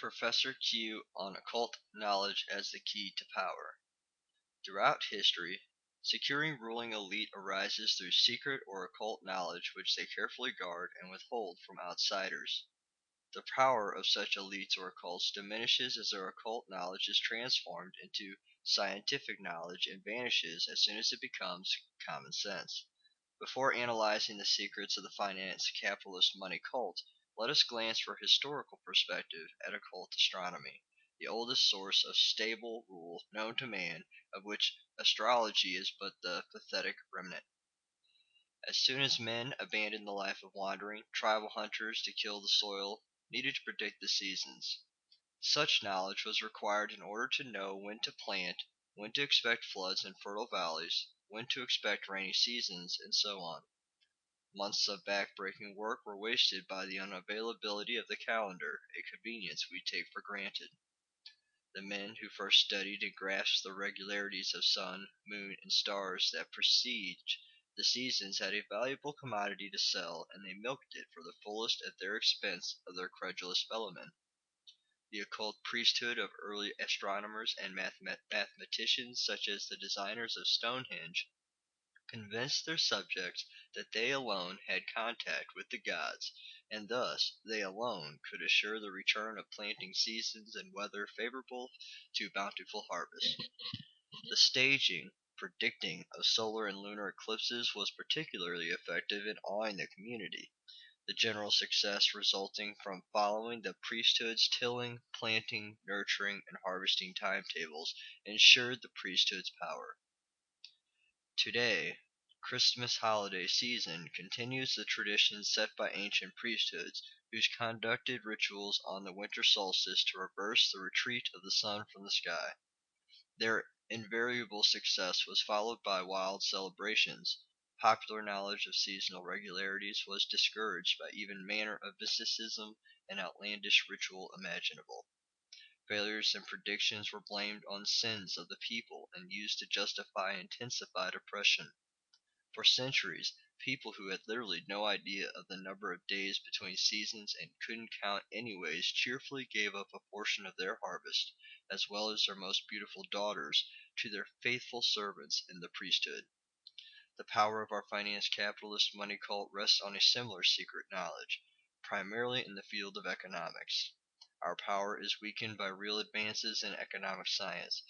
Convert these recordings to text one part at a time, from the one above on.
Professor Q on Occult Knowledge as the Key to Power. Throughout history, securing ruling elite arises through secret or occult knowledge which they carefully guard and withhold from outsiders. The power of such elites or occults diminishes as their occult knowledge is transformed into scientific knowledge and vanishes as soon as it becomes common sense. Before analyzing the secrets of the finance capitalist money cult, let us glance for historical perspective at occult astronomy, the oldest source of stable rule known to man, of which astrology is but the pathetic remnant. As soon as men abandoned the life of wandering, tribal hunters to kill the soil needed to predict the seasons. Such knowledge was required in order to know when to plant, when to expect floods in fertile valleys, when to expect rainy seasons, and so on. Months of back-breaking work were wasted by the unavailability of the calendar, a convenience we take for granted. The men who first studied and grasped the regularities of sun, moon, and stars that precede the seasons had a valuable commodity to sell, and they milked it for the fullest at the expense of their credulous fellowmen. The occult priesthood of early astronomers and mathematicians, such as the designers of Stonehenge, convinced their subjects that they alone had contact with the gods, and thus they alone could assure the return of planting seasons and weather favorable to bountiful harvest. The staging, predicting of solar and lunar eclipses was particularly effective in awing the community. The general success resulting from following the priesthood's tilling, planting, nurturing, and harvesting timetables ensured the priesthood's power. Today, Christmas holiday season continues the traditions set by ancient priesthoods, whose conducted rituals on the winter solstice to reverse the retreat of the sun from the sky. Their invariable success was followed by wild celebrations. Popular knowledge of seasonal regularities was discouraged by even manner of mysticism and outlandish ritual imaginable. Failures and predictions were blamed on sins of the people and used to justify intensified oppression. For centuries, people who had literally no idea of the number of days between seasons and couldn't count anyways cheerfully gave up a portion of their harvest, as well as their most beautiful daughters, to their faithful servants in the priesthood. The power of our finance capitalist money cult rests on a similar secret knowledge, primarily in the field of economics. Our power is weakened by real advances in economic science.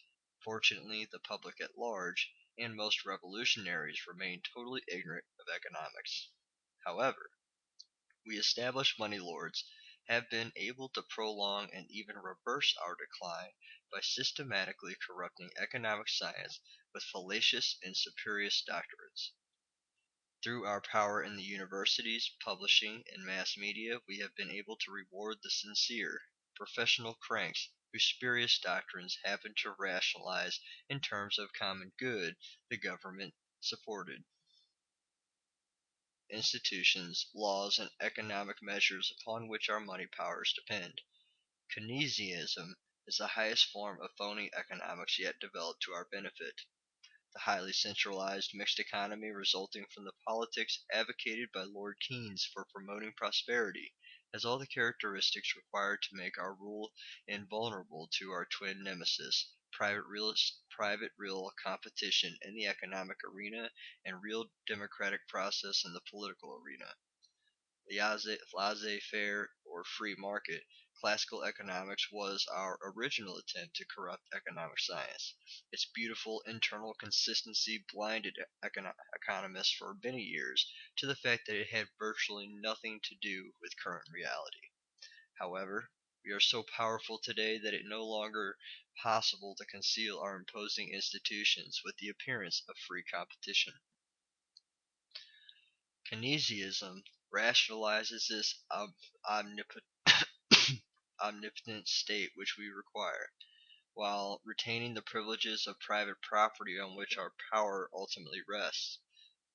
Fortunately, the public at large, and most revolutionaries, remain totally ignorant of economics. However, we established money lords have been able to prolong and even reverse our decline by systematically corrupting economic science with fallacious and spurious doctrines. Through our power in the universities, publishing, and mass media, we have been able to reward the sincere, professional cranks whose spurious doctrines happen to rationalize in terms of common good the government-supported institutions, laws, and economic measures upon which our money powers depend. Keynesianism is the highest form of phony economics yet developed to our benefit. The highly centralized mixed economy resulting from the politics advocated by Lord Keynes for promoting prosperity has all the characteristics required to make our rule invulnerable to our twin nemesis, private real competition in the economic arena and real democratic process in the political arena. Laissez-faire or free market, classical economics was our original attempt to corrupt economic science. Its beautiful internal consistency blinded economists for many years to the fact that it had virtually nothing to do with current reality. However, we are so powerful today that it is no longer possible to conceal our imposing institutions with the appearance of free competition. Keynesianism rationalizes this omnipotent state which we require, while retaining the privileges of private property on which our power ultimately rests.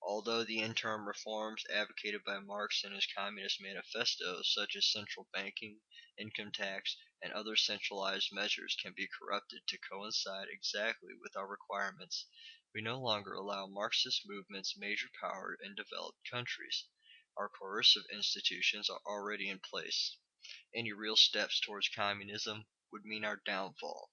Although the interim reforms advocated by Marx in his Communist Manifesto, such as central banking, income tax, and other centralized measures, can be corrupted to coincide exactly with our requirements, we no longer allow Marxist movements major power in developed countries. Our coercive institutions are already in place. Any real steps towards communism would mean our downfall.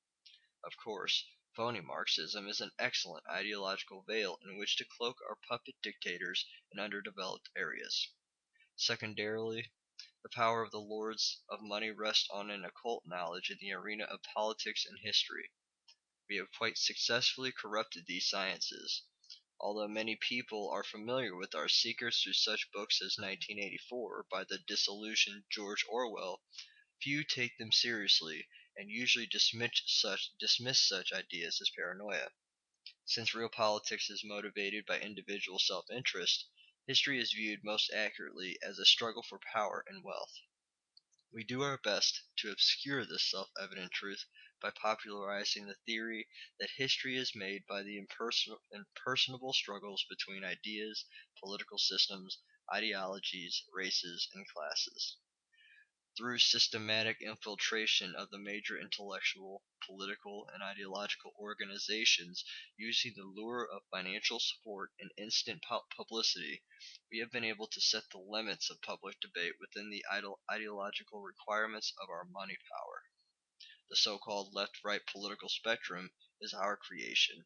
Of course, phony Marxism is an excellent ideological veil in which to cloak our puppet dictators in underdeveloped areas. Secondarily, the power of the lords of money rests on an occult knowledge in the arena of politics and history. We have quite successfully corrupted these sciences. Although many people are familiar with our secrets through such books as 1984 by the disillusioned George Orwell, few take them seriously and usually dismiss such ideas as paranoia. Since real politics is motivated by individual self-interest, history is viewed most accurately as a struggle for power and wealth. We do our best to obscure this self-evident truth by popularizing the theory that history is made by the impersonable struggles between ideas, political systems, ideologies, races, and classes. Through systematic infiltration of the major intellectual, political, and ideological organizations using the lure of financial support and instant publicity, we have been able to set the limits of public debate within the ideological requirements of our money power. The so-called left-right political spectrum is our creation.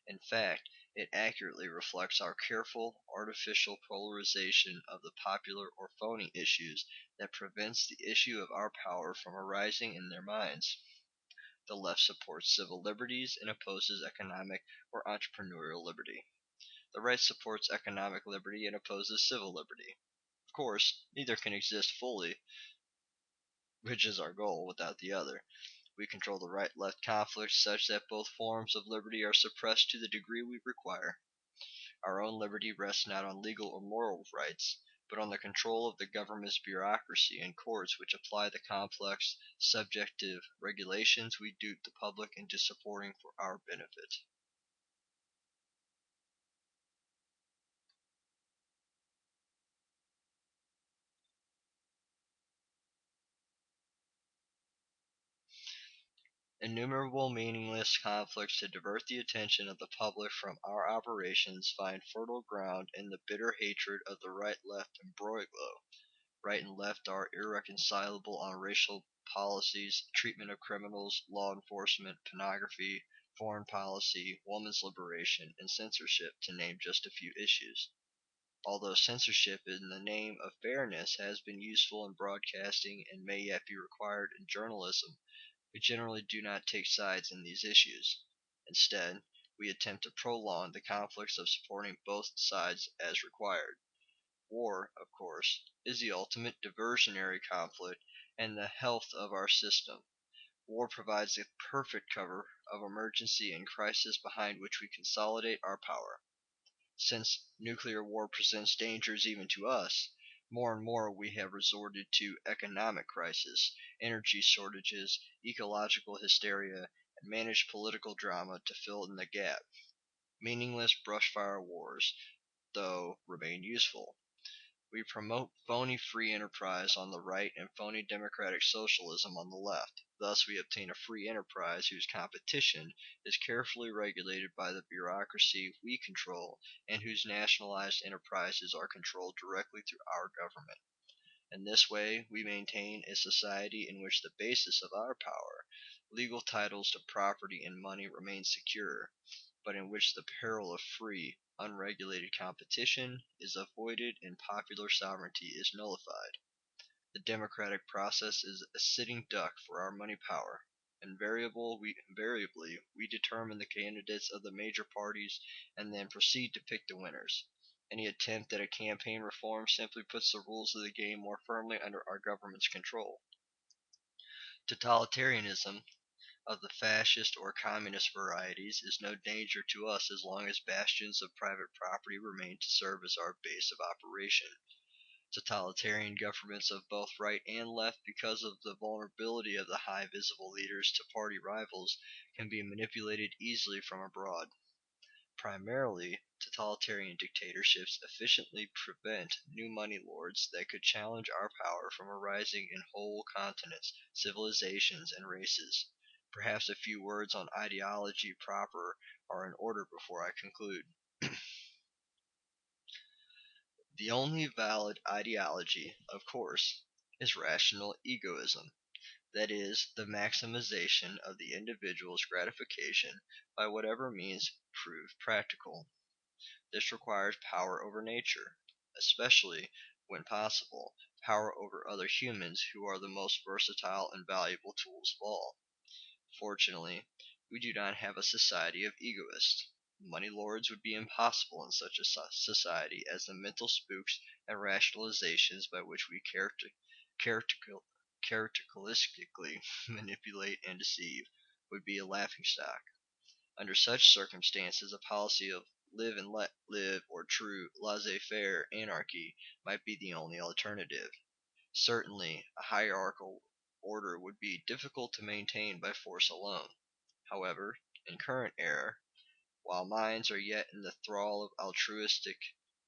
In fact, it accurately reflects our careful, artificial polarization of the popular or phony issues that prevents the issue of our power from arising in their minds. The left supports civil liberties and opposes economic or entrepreneurial liberty. The right supports economic liberty and opposes civil liberty. Of course, neither can exist fully, which is our goal, without the other. We control the right-left conflict such that both forms of liberty are suppressed to the degree we require. Our own liberty rests not on legal or moral rights, but on the control of the government's bureaucracy and courts which apply the complex, subjective regulations we dupe the public into supporting for our benefit. Innumerable meaningless conflicts to divert the attention of the public from our operations find fertile ground in the bitter hatred of the right-left embroglio. Right and left are irreconcilable on racial policies, treatment of criminals, law enforcement, pornography, foreign policy, women's liberation, and censorship, to name just a few issues. Although censorship in the name of fairness has been useful in broadcasting and may yet be required in journalism, we generally do not take sides in these issues. Instead, we attempt to prolong the conflicts of supporting both sides as required. War, of course, is the ultimate diversionary conflict and the health of our system. War provides the perfect cover of emergency and crisis behind which we consolidate our power. Since nuclear war presents dangers even to us, more and more we have resorted to economic crisis, energy shortages, ecological hysteria, and managed political drama to fill in the gap. Meaningless brushfire wars, though, remain useful. We promote phony free enterprise on the right and phony democratic socialism on the left. Thus we obtain a free enterprise whose competition is carefully regulated by the bureaucracy we control and whose nationalized enterprises are controlled directly through our government. In this way we maintain a society in which the basis of our power, legal titles to property and money, remain secure, but in which the peril of free, unregulated competition is avoided and popular sovereignty is nullified. The democratic process is a sitting duck for our money power. Invariably, we determine the candidates of the major parties and then proceed to pick the winners. Any attempt at a campaign reform simply puts the rules of the game more firmly under our government's control. Totalitarianism of the fascist or communist varieties is no danger to us as long as bastions of private property remain to serve as our base of operation. Totalitarian governments of both right and left, because of the vulnerability of the high visible leaders to party rivals, can be manipulated easily from abroad. Primarily, totalitarian dictatorships efficiently prevent new money lords that could challenge our power from arising in whole continents, civilizations, and races. Perhaps a few words on ideology proper are in order before I conclude. The only valid ideology, of course, is rational egoism, that is, the maximization of the individual's gratification by whatever means prove practical. This requires power over nature, especially, when possible, power over other humans who are the most versatile and valuable tools of all. Fortunately, we do not have a society of egoists. Money lords would be impossible in such a society, as the mental spooks and rationalizations by which we characteristically manipulate and deceive would be a laughingstock. Under such circumstances, a policy of live and let live or true laissez faire anarchy might be the only alternative. Certainly, a hierarchical order would be difficult to maintain by force alone. However, in current era, while minds are yet in the thrall of altruistic,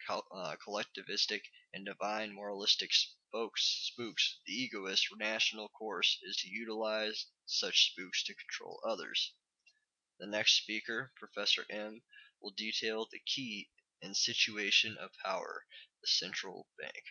collectivistic, and divine moralistic spooks, the egoist national course is to utilize such spooks to control others. The next speaker, Professor M, will detail the key and situation of power, the central bank.